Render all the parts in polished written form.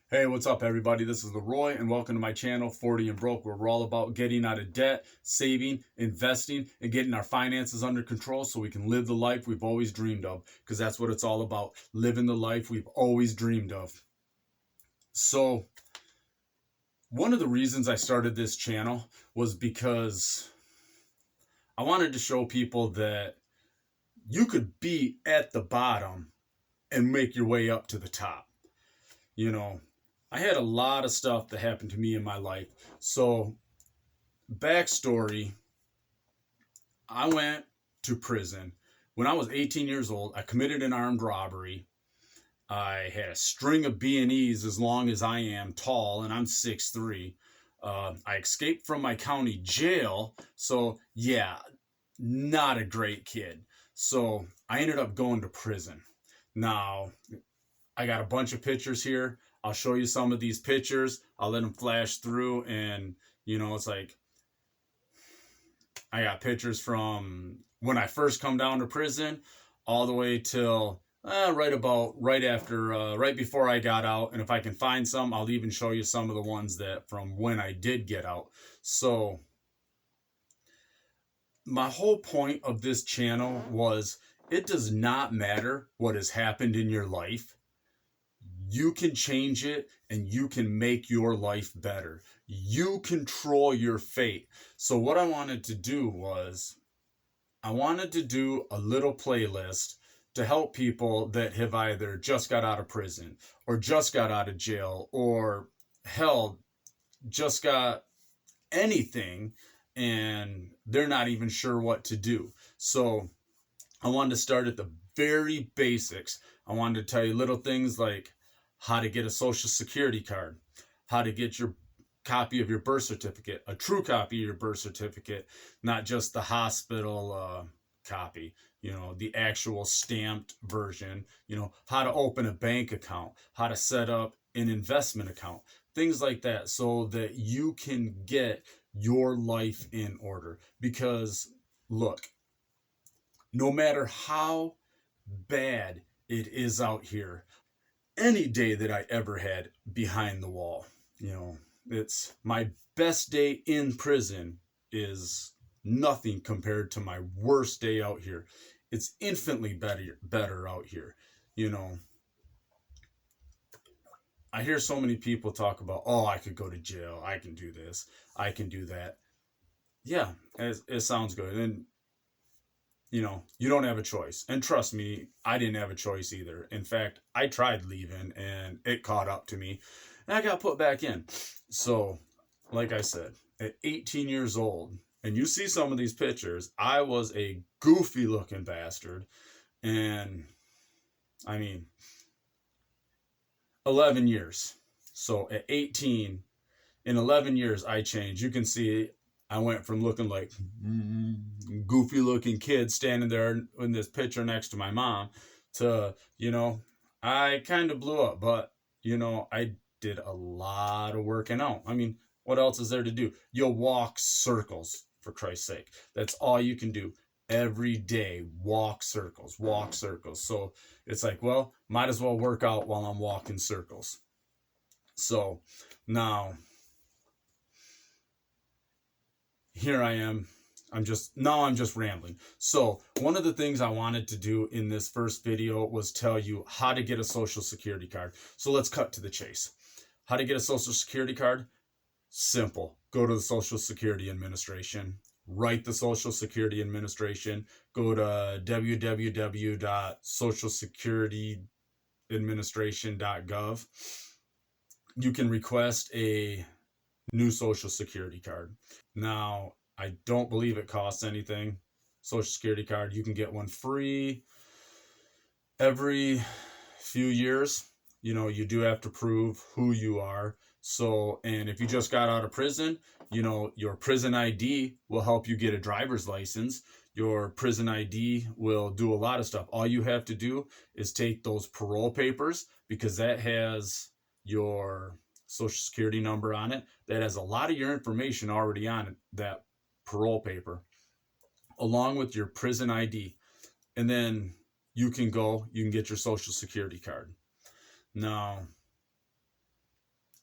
Hey, what's up, everybody? This is Leroy, and welcome to my channel, 40 and Broke, where we're all about getting out of debt, saving, investing, and getting our finances under control so we can live the life we've always dreamed of, because that's what it's all about, living the life we've always dreamed of. So, one of the reasons I started this channel was because I wanted to show people that you could be at the bottom and make your way up to the top. You know, I had a lot of stuff that happened to me in my life. So, backstory, I went to prison. When I was 18 years old, I committed an armed robbery. I had a string of B&Es as long as I am tall, and I'm 6'3". I escaped from my county jail. So, yeah, not a great kid. So, I ended up going to prison. Now, I got a bunch of pictures here. I'll show you some of these pictures. I'll let them flash through, and it's like I got pictures from when I first come down to prison all the way till right before I got out. And if I can find some, I'll even show you some of the ones that from when I did get out. So my whole point of this channel was it does not matter what has happened in your life. You can change it and you can make your life better. You control your fate. So what I wanted to do was I wanted to do a little playlist to help people that have either just got out of prison or just got out of jail or hell, just got anything and they're not even sure what to do. So I wanted to start at the very basics. I wanted to tell you little things like how to get a social security card, how to get your copy of your birth certificate, a true copy of your birth certificate, not just the hospital copy, the actual stamped version, how to open a bank account, how to set up an investment account, things like that, so that you can get your life in order. Because look, no matter how bad it is out here, any day that I ever had behind the wall, it's my best day in prison is nothing compared to my worst day out here. It's infinitely better out here. You know, I hear so many people talk about, oh, I could go to jail. I can do this. I can do that. Yeah, it sounds good. And you don't have a choice. And trust me, I didn't have a choice either. In fact, I tried leaving and it caught up to me and I got put back in. So, like I said, at 18 years old, and you see some of these pictures, I was a goofy looking bastard. And I mean, 11 years. So at 18, in 11 years, I changed. You can see I went from looking like goofy looking kid standing there in this picture next to my mom to, I kind of blew up, but, I did a lot of working out. I mean, what else is there to do? You'll walk circles, for Christ's sake. That's all you can do. Every day, walk circles, walk circles. So it's like, well, might as well work out while I'm walking circles. So now, here I am. I'm just rambling. So one of the things I wanted to do in this first video was tell you how to get a social security card. So let's cut to the chase. How to get a social security card? Simple. Go to the Social Security Administration. Write the Social Security Administration. Go to www.socialsecurityadministration.gov. You can request a new Social Security card. Now, I don't believe it costs anything. Social Security card, you can get one free every few years. You do have to prove who you are. So, and if you just got out of prison, your prison ID will help you get a driver's license. Your prison ID will do a lot of stuff. All you have to do is take those parole papers, because that has your social security number on it. That has a lot of your information already on it, that parole paper, along with your prison ID. And then you can get your social security card. Now,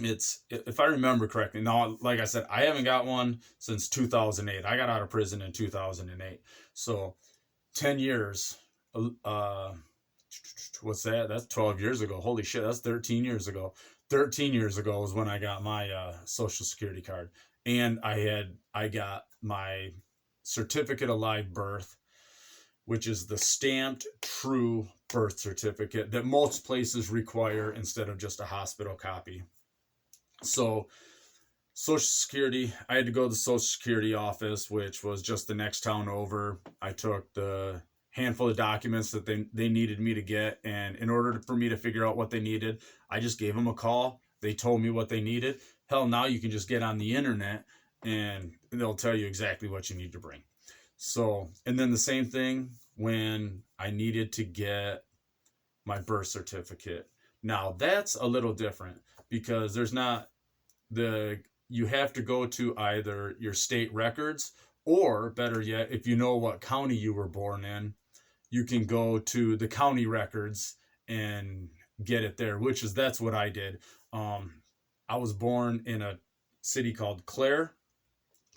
if I remember correctly. Now, like I said, I haven't got one since 2008. I got out of prison in 2008. So 10 years. What's that? That's 12 years ago. Holy shit, that's 13 years ago. 13 years ago was when I got my social security card. And I got my certificate of live birth, which is the stamped true birth certificate that most places require instead of just a hospital copy. So Social Security, I had to go to the Social Security office, which was just the next town over. I took the handful of documents that they needed me to get, and in order for me to figure out what they needed, I just gave them a call. They told me what they needed. Hell, now you can just get on the internet and they'll tell you exactly what you need to bring. So, and then the same thing when I needed to get my birth certificate. Now that's a little different because there's not the you have to go to either your state records, or better yet, if you know what county you were born in, you can go to the county records and get it there, that's what I did. I was born in a city called Clare,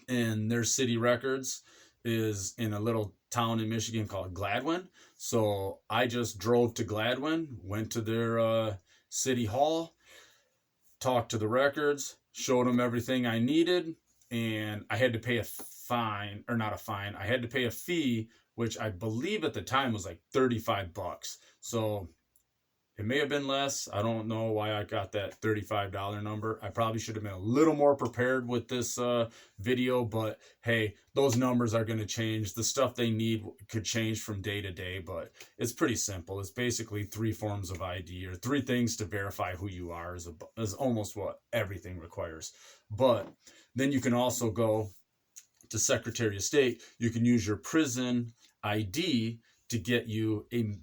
and their city records is in a little town in Michigan called Gladwin. So I just drove to Gladwin, went to their city hall, talked to the records, showed them everything I needed, and I had to pay a fine, or not a fine, I had to pay a fee, which I believe at the time was like $35. So it may have been less. I don't know why I got that $35 number. I probably should have been a little more prepared with this video, but hey, those numbers are going to change. The stuff they need could change from day to day, but it's pretty simple. It's basically 3 forms of ID, or 3 things to verify who you are, is almost what everything requires. But then you can also go to Secretary of State. You can use your prison ID to get you a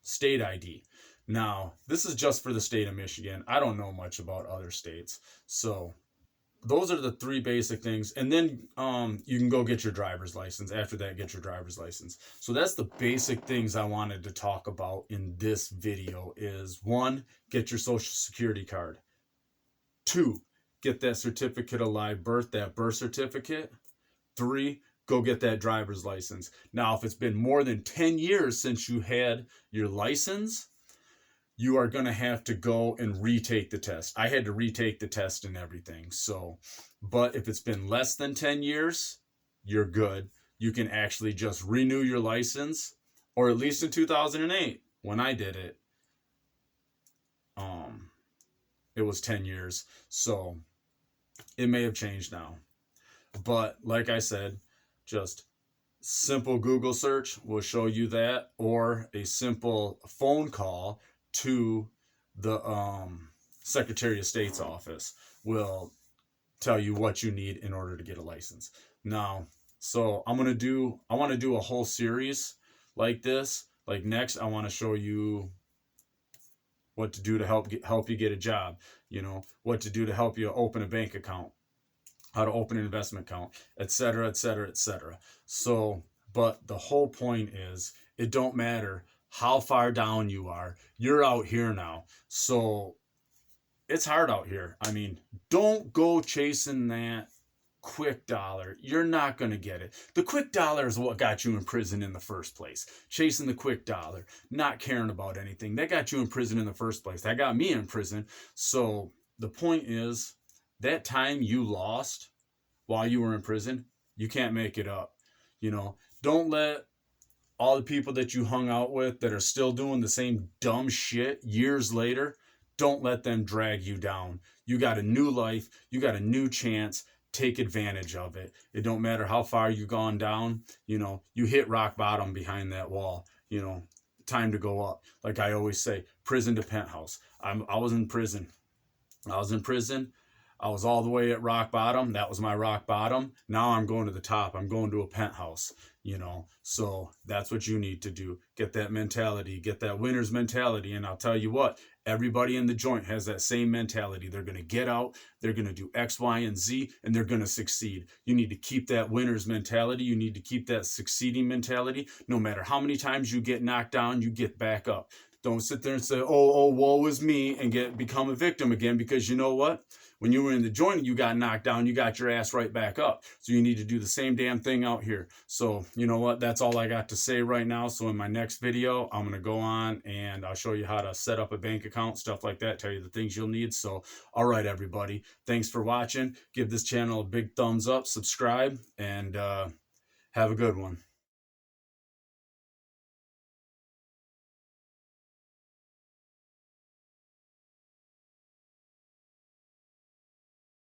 state ID. Now, this is just for the state of Michigan. I don't know much about other states. So those are the 3 basic things. And then you can go get your driver's license. After that, get your driver's license. So that's the basic things I wanted to talk about in this video is 1, get your social security card. 2, get that certificate of live birth, that birth certificate. 3, go get that driver's license. Now, if it's been more than 10 years since you had your license, you are going to have to go and retake the test. I had to retake the test and everything. So, but if it's been less than 10 years, you're good. You can actually just renew your license, or at least in 2008, when I did it, it was 10 years. So it may have changed now. But like I said, just simple Google search will show you that, or a simple phone call to the Secretary of State's office will tell you what you need in order to get a license. Now, so I want to do a whole series like this. Like next, I want to show you what to do to help you get a job, what to do to help you open a bank account, how to open an investment account, etc., etc., etc. So, but the whole point is, it don't matter how far down you are. You're out here now. So it's hard out here. I mean, don't go chasing that quick dollar. You're not going to get it. The quick dollar is what got you in prison in the first place. Chasing the quick dollar, not caring about anything. That got you in prison in the first place. That got me in prison. So the point is, that time you lost while you were in prison, you can't make it up. Don't let all the people that you hung out with that are still doing the same dumb shit years later, don't let them drag you down. You got a new life. You got a new chance. Take advantage of it. It don't matter how far you've gone down. You hit rock bottom behind that wall. Time to go up. Like I always say, prison to penthouse. I was in prison. I was all the way at rock bottom. That was my rock bottom. Now I'm going to the top. I'm going to a penthouse, So that's what you need to do. Get that mentality. Get that winner's mentality. And I'll tell you what, everybody in the joint has that same mentality. They're going to get out. They're going to do X, Y, and Z, and they're going to succeed. You need to keep that winner's mentality. You need to keep that succeeding mentality. No matter how many times you get knocked down, you get back up. Don't sit there and say, oh, woe is me, and become a victim again, because you know what? When you were in the joint, you got knocked down, you got your ass right back up. So you need to do the same damn thing out here. So you know what? That's all I got to say right now. So in my next video, I'm going to go on and I'll show you how to set up a bank account, stuff like that, tell you the things you'll need. So, all right, everybody. Thanks for watching. Give this channel a big thumbs up, subscribe, and have a good one.